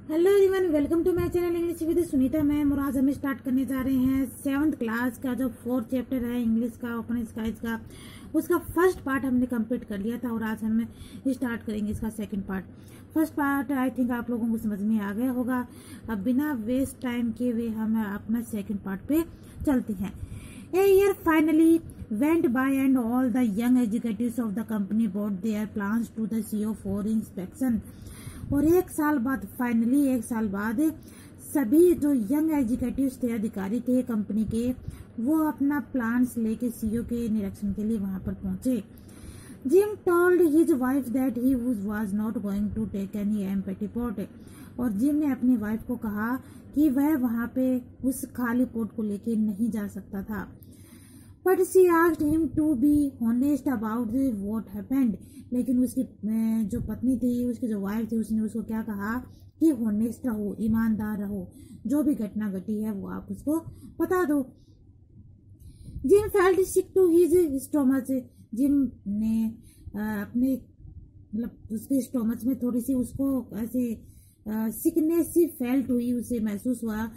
Hello everyone, welcome to my channel English with Sunita ma'am. और आज हम स्टार्ट करने जा रहे हैं 7th क्लास का जो 4th चैप्टर है इंग्लिश का, ओपन स्काइज का। उसका फर्स्ट पार्ट हमने कंप्लीट कर लिया था और आज हम स्टार्ट करेंगे इसका second part. First part I think आप लोगों को समझ में आ गया होगा। अब बिना वेस्ट टाइम के वे हम अपना सेकेंड पार्ट पे चलते हैं। A year finally went by and all the young executives of the company brought their plans to the CEO for inspection। और एक साल बाद सभी जो यंग एग्जीक्यूटिव्स थे, अधिकारी थे कंपनी के, वो अपना प्लान्स लेके सीईओ के निरीक्षण के लिए वहां पर पहुंचे। Jim told his wife that he was not going to take any empty pot. और जिम ने अपनी वाइफ को कहा कि वह वहां पे उस खाली पोट को लेके नहीं जा सकता था। But she asked him to be honest about what happened. लेकिन उसकी जो पत्नी थी, उसकी जो वाइफ थी, उसने उसको क्या कहा कि ऑनेस्ट रहो, ईमानदार रहो, जो भी घटना घटी है वो आप उसको बता दो। Jim felt sick to his stomach. Jim ने अपने मतलब उसके स्टोमच में थोड़ी सी उसको ऐसे सिकनेस सी फेल्ट हुई, उसे महसूस हुआ।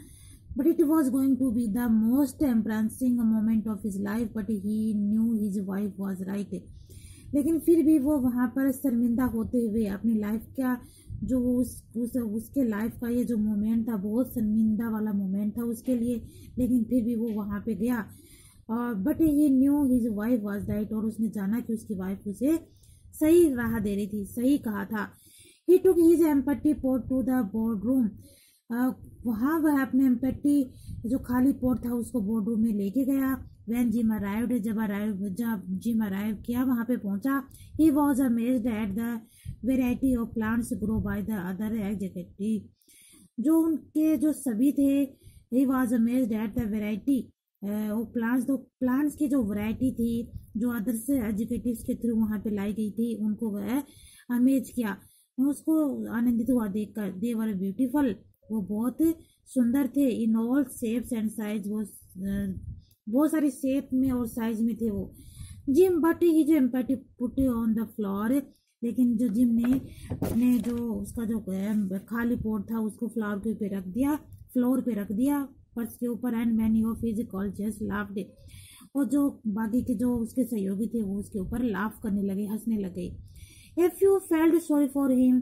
But it was going to be the most embarrassing moment of his life, but he knew his wife was right। लेकिन फिर भी वो वहां पर शर्मिंदा होते हुए अपनी लाइफ का जो उसके लाइफ का ये जो मोमेंट था, बहुत शर्मिंदा वाला मोमेंट था उसके लिए, लेकिन फिर भी वो वहां पे गया। और but he new his wife was right. और उसने जाना कि उसकी वाइफ उसे सही राह दे रही थी, सही कहा था। He took his empty pot to the board room. वहां वह अपने एम्पटी जो खाली पोट था उसको बोर्ड रूम में लेके गया। वैन जिम अराइव्ड, जब जिम अराइव किया, वहां पे पहुंचा, he was amazed at the variety of plants grow by the other executive. जो उनके जो सभी थे, he was amazed at the variety of plants. तो प्लांट्स की जो वैरायटी थी जो अदर से एग्जीक्यूटिव्स के थ्रू वहां पे लाई गई थी, उनको वह अमेज किया, उसको आनंदित हुआ देखकर। दे वर ब्यूटीफुल, वो बहुत सुंदर थे। In all shapes and size, वो बहुत सारी शेप में और साइज में थे वो। जिम बट ही जो एम्पैटी पुट ऑन द फ्लोर। लेकिन जो जिम ने अपने जो उसका जो खाली पोट था उसको फ्लोर पे रख दिया, फर्श के ऊपर। And many of his colleges laughed. और जो बाकी के जो उसके सहयोगी थे वो उसके ऊपर लाफ करने लगे, हंसने लगे। If you felt sorry for him,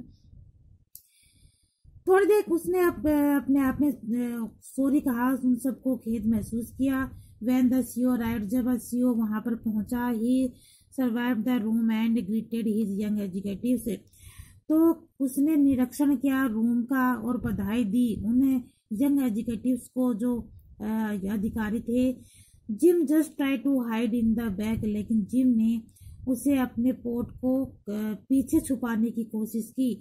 थोड़ी देर उसने अपने आप में सॉरी कहा, उन सबको खेद महसूस किया। वैन द सीओ अराइव्ड, जब सीओ वहां पर पहुंचा, he surveyed the room and greeted his young executive से। तो उसने निरीक्षण किया रूम का और बधाई दी उन्हें यंग एग्जीक्यूटिव्स को जो अधिकारी थे। Jim just try to hide in the back. लेकिन जिम ने उसे अपने पोट को पीछे छुपाने की कोशिश की।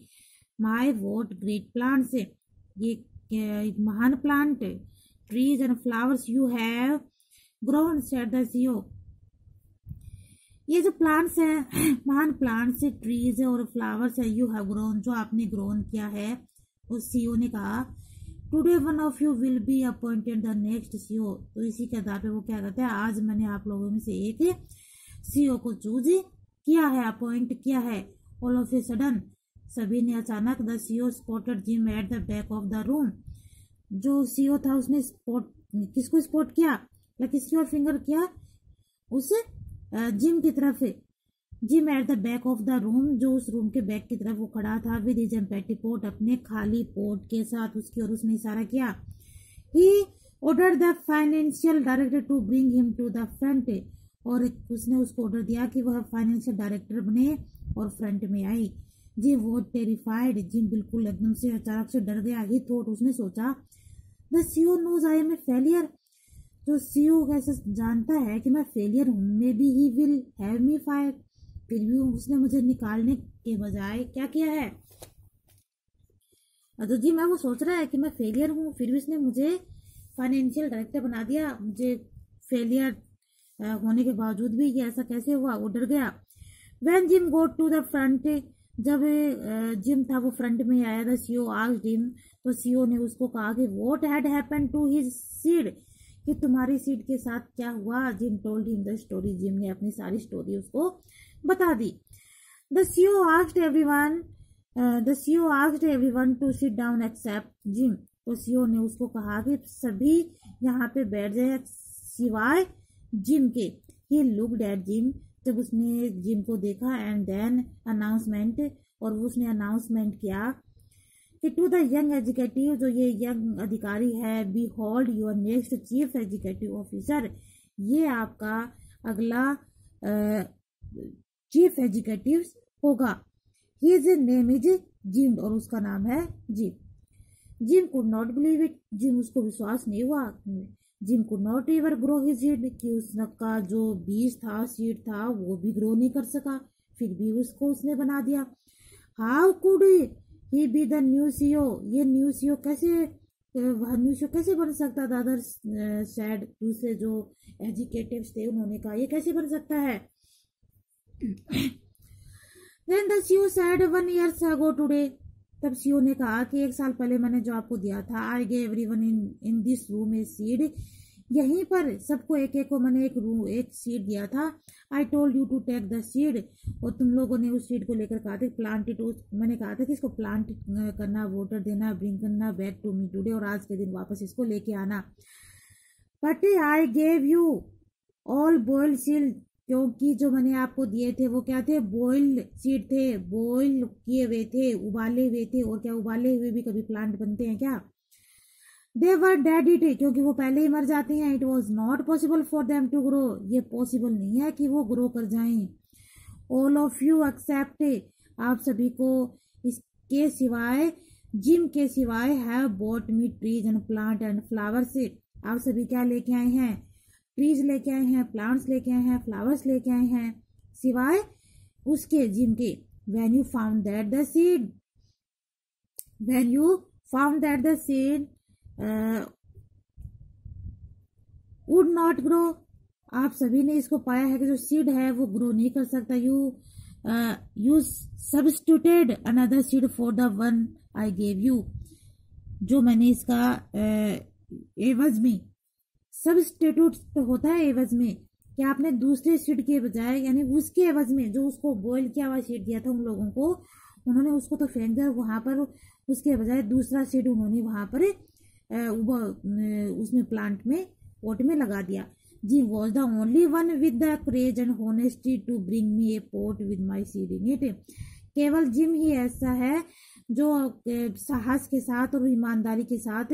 माई वॉट ग्रेट प्लांट्स, ये महान plant, trees and flowers you have grown, said the CEO. ये जो प्लांट्स हैं, महान प्लांट्स, ट्रीज और फ्लावर्स है, यू हैव ग्रोन, जो आपने ग्रोन किया है, उस सीईओ ने कहा। Today one of you will be appointed the next CEO. तो इसी के आधार पे वो क्या कहते हैं, आज मैंने आप लोगों में से एक सीईओ को चूज किया है, अपॉइंट किया है। ऑल ऑफ ए सडन, सभी ने अचानक, the CEO spotted gym at the back of the room. जो सीईओ था उसने किसको स्पॉट किया या किसकी ओर फिंगर किया, उस जिम की तरफ। Gym at the back of the room, जो उस रूम के बैक की तरफ वो खड़ा था, विद हिज एम्पटी पोट, अपने खाली पोट के साथ उसकी ओर उसने इशारा किया। He ordered the financial director to bring him to the front. और उसने उसको ऑर्डर दिया कि वह फाइनेंशियल डायरेक्टर बने और फ्रंट में आई। जिम वॉज टेरिफाइड, जिम बिल्कुल एकदम से अचानक से डर गया। ही थॉट, उसने सोचा, the CEO knows I am a failure. जो सीईओ कैसे जानता है कि मैं फेलियर हूं, maybe he will have me fire. फिर भी उसने मुझे निकालने के बजाय क्या किया है, तो जिम है वो सोच रहा है कि मैं फेलियर हूं, फिर भी उसने मुझे फाइनेंशियल डायरेक्टर बना दिया। मुझे फेलियर होने के बावजूद भी ये ऐसा कैसे हुआ, वो डर गया। When Jim go to the front, जब जिम था वो फ्रंट में आया था, सीईओ आस्क्ड हिम, तो सीईओ ने उसको कहा कि what had happened to his seed, कि तुम्हारी सीड के साथ क्या हुआ। Jim told him the story, Jim ने अपनी सारी स्टोरी उसको बता दी। The CEO asked everyone the CEO asked everyone to sit down except Jim. तो सीईओ ने उसको कहा कि सभी यहाँ पे बैठ जाए सिवाय जिम के। ही लुक्ड एट जिम, जब उसने जिम को देखा, एंड देन अनाउंसमेंट, और उसने अनाउंसमेंट किया कि टू द यंग एजुकेटिव, जो ये यंग अधिकारी है, behold your next chief executive officer, ये आपका अगला चीफ एजुकेटिव होगा। हिज नेम इज जिम, और उसका नाम है Jim. Jim could not believe it, Jim उसको विश्वास नहीं हुआ। Jim could not ever grow his seed, कि उसका जो बीज था, सीड था, वो भी ग्रो नहीं कर सका, फिर भी उसको उसने बना दिया। How could he be the new CEO, ये न्यू सीईओ कैसे बन सकता था? अदर सैड, दूसरे जो एजुकेटिव्स थे उन्होंने कहा ये कैसे बन सकता है? Then the CEO said 1 year ago today, तब सीईओ ने कहा कि 1 साल पहले मैंने जो आपको दिया था, I gave everyone in this room a seed, यहीं पर सबको एक एक को मैंने एक सीड दिया था। I told you to take the seed, और तुम लोगों ने उस सीड को लेकर कहा था प्लांट इट, मैंने कहा था कि इसको प्लांट करना, वोटर देना, ब्रिंग करना बैक टू मी टुडे, और आज के दिन वापस इसको लेके आना। But I gave you all boiled seed, क्योंकि जो मैंने आपको दिए थे वो क्या थे? बॉइल्ड सीड थे, बॉइल किए हुए थे, उबाले हुए थे। और क्या उबाले हुए भी कभी प्लांट बनते हैं क्या? दे वर डेड इट, क्योंकि वो पहले ही मर जाते हैं। It was not possible for them to grow, ये पॉसिबल नहीं है कि वो ग्रो कर जाएं। ऑल ऑफ यू एक्सेप्ट, आप सभी को इसके सिवाय, जिम के सिवाय, have bought me trees and plant and flowers, आप सभी क्या लेके आए हैं? ट्रीज लेके आए हैं, प्लांट्स लेके आए हैं, फ्लावर्स लेके आए हैं, सिवाय उसके, जिम के। When you found that the seed, when you found that the seed would not grow, आप सभी ने इसको पाया है कि जो सीड है वो ग्रो नहीं कर सकता। You substituted another seed for the one I gave you, जो मैंने इसका एवज में, सब्स्टिट्यूट तो होता है एवज में, कि आपने दूसरे सीड के बजाय, यानी उसके एवज में जो उसको बॉईल किया हुआ सीड दिया था उन लोगों को, उन्होंने उसको तो फेंक दिया, वहां पर उसके बजाय दूसरा सीड उन्होंने वहां पर उसमें प्लांट में, पॉट में लगा दिया। Jim was the only one with the courage and honesty to bring me a pot with my seed in it, केवल जिम ही ऐसा है जो साहस के साथ और ईमानदारी के साथ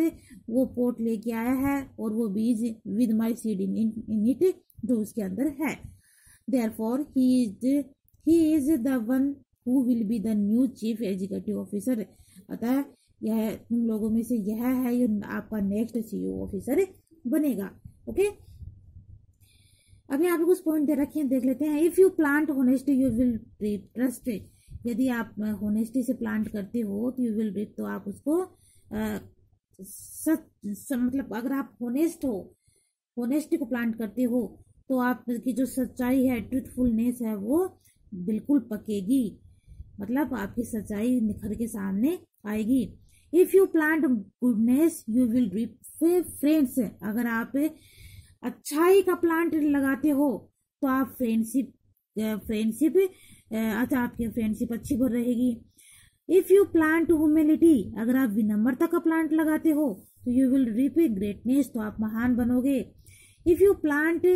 वो पोट लेके आया है, और वो बीज with my seed in it, जो उसके अंदर है। Therefore he is the one who will be the new chief executive officer, अतः यह तुम लोगों में से यह है, ये आपका नेक्स्ट सीईओ ऑफिसर बनेगा। ओके, अब यहाँ पे कुछ पॉइंट दे रखे हैं, देख लेते हैं। If you plant honesty you will trust, यदि आप होनेस्टी से प्लांट करते हो तो यू विल रिप, तो आप उसको मतलब अगर आप होनेस्ट हो, होनेस्टी को प्लांट करते हो, तो आपकी जो सच्चाई है, ट्रूथफुलनेस है, वो बिल्कुल पकेगी, मतलब आपकी सच्चाई निखर के सामने आएगी। If you plant goodness you will reap friends, अगर आप अच्छाई का प्लांट लगाते हो तो आप फ्रेंडशिप अच्छा, आपकी फ्रेंडशिप अच्छी बढ़ रहेगी। इफ यू प्लांट ह्यूमिलिटी, अगर आप विनम्रता का प्लांट लगाते हो तो यू विल रिप ग्रेटनेस, तो आप महान बनोगे। इफ यू प्लांट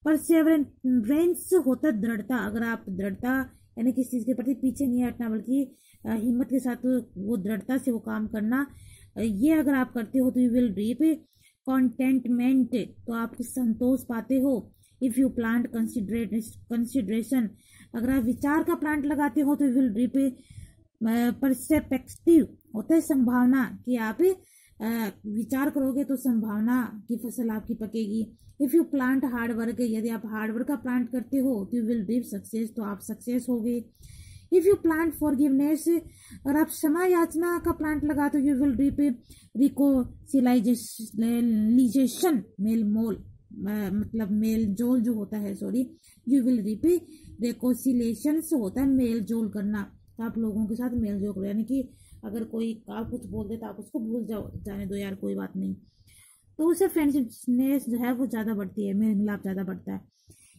परसेवरेंस, होता दृढ़ता, अगर आप दृढ़ता यानी किसी चीज के प्रति पीछे नहीं हटना, बल्कि हिम्मत के साथ वो दृढ़ता से वो काम करना, ये अगर आप करते हो तो यू विल रिप कॉन्टेंटमेंट, तो आप संतोष पाते हो। इफ यू प्लांट कंसिडरेशन, अगर आप विचार का प्लांट लगाते हो तो यू विल रिप परसेप्टिव, होता है संभावना, कि आप विचार करोगे तो संभावना की फसल आपकी पकेगी। If you plant hard work, यदि आप हार्ड वर्क का प्लांट करते हो तो यू विल रिप सक्सेस, तो आप सक्सेस होगे। इफ यू प्लांट फॉरगिवनेस, अगर आप क्षमा याचना का प्लांट लगाते हो यू विल रिप रिकोसिलाइजेशन, मेल मोल, मतलब मेल जोल जो होता है, सॉरी, यू विल रिप रिकोसिलेशन, होता है मेल जोल करना, तो आप लोगों के साथ मेल जोल करो, यानी कि अगर कोई आप कुछ बोल देता आप उसको भूल जाओ, जाने दो यार कोई बात नहीं, तो उससे फ्रेंडशिपनेस जो है वो ज़्यादा बढ़ती है, मेल मिलाप ज़्यादा बढ़ता है।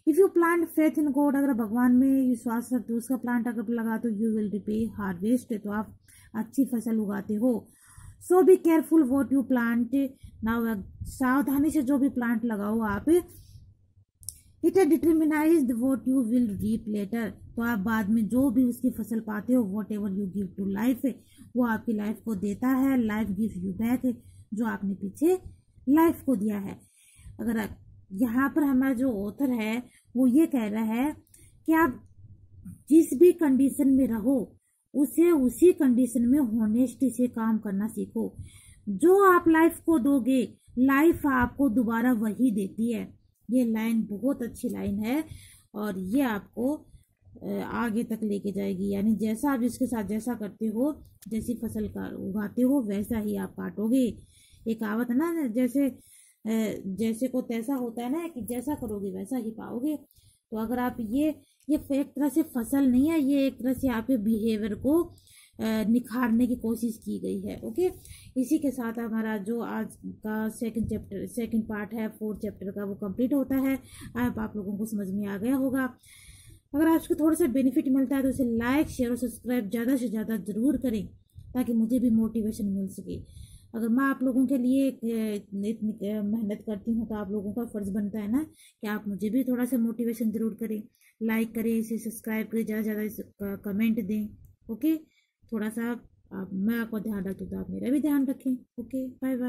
If you plant faith in God, अगर भगवान में विश्वास रखते हो, उसका प्लांट अगर लगा तो यू विल रिपे हार्वेस्ट, तो आप अच्छी फसल उगाते हो। So be careful what you plant now, सावधानी से जो भी प्लांट लगाओ आप, it determines what you will reap later, तो आप बाद में जो भी उसकी फसल पाते हो, whatever you give to life, वो आपकी लाइफ को देता है। लाइफ गिव यू बैक, जो आपने पीछे लाइफ को दिया है। अगर यहाँ पर हमारा जो ऑथर है वो ये कह रहा है कि आप जिस भी कंडीशन में रहो उसे उसी कंडीशन में होनेस्टी से काम करना सीखो। जो आप लाइफ को दोगे, लाइफ आपको दोबारा वही देती है। ये लाइन बहुत अच्छी लाइन है और ये आपको आगे तक लेके जाएगी। यानी जैसा आप इसके साथ जैसा करते हो, जैसी फसल का उगाते हो, वैसा ही आप काटोगे। एक कहावत है ना, जैसे को तैसा होता है ना, कि जैसा करोगे वैसा ही पाओगे। तो अगर आप ये एक तरह से फसल नहीं है, ये एक तरह से आपके बिहेवियर को निखारने की कोशिश की गई है। ओके, इसी के साथ हमारा जो आज का सेकंड पार्ट है 4th चैप्टर का, वो कंप्लीट होता है। अब आप लोगों को समझ में आ गया होगा। अगर आपको थोड़ा सा बेनिफिट मिलता है तो उसे लाइक, शेयर और सब्सक्राइब ज़्यादा से ज़्यादा ज़रूर करें, ताकि मुझे भी मोटिवेशन मिल सके। अगर मैं आप लोगों के लिए इतनी मेहनत करती हूँ, तो आप लोगों का फ़र्ज़ बनता है ना कि आप मुझे भी थोड़ा सा मोटिवेशन ज़रूर करें। लाइक करें, इसे सब्सक्राइब करें, ज़्यादा से ज़्यादा कमेंट दें। ओके, थोड़ा सा मैं आपका ध्यान रखती हूँ तो आप मेरा भी ध्यान रखें। Okay, bye bye.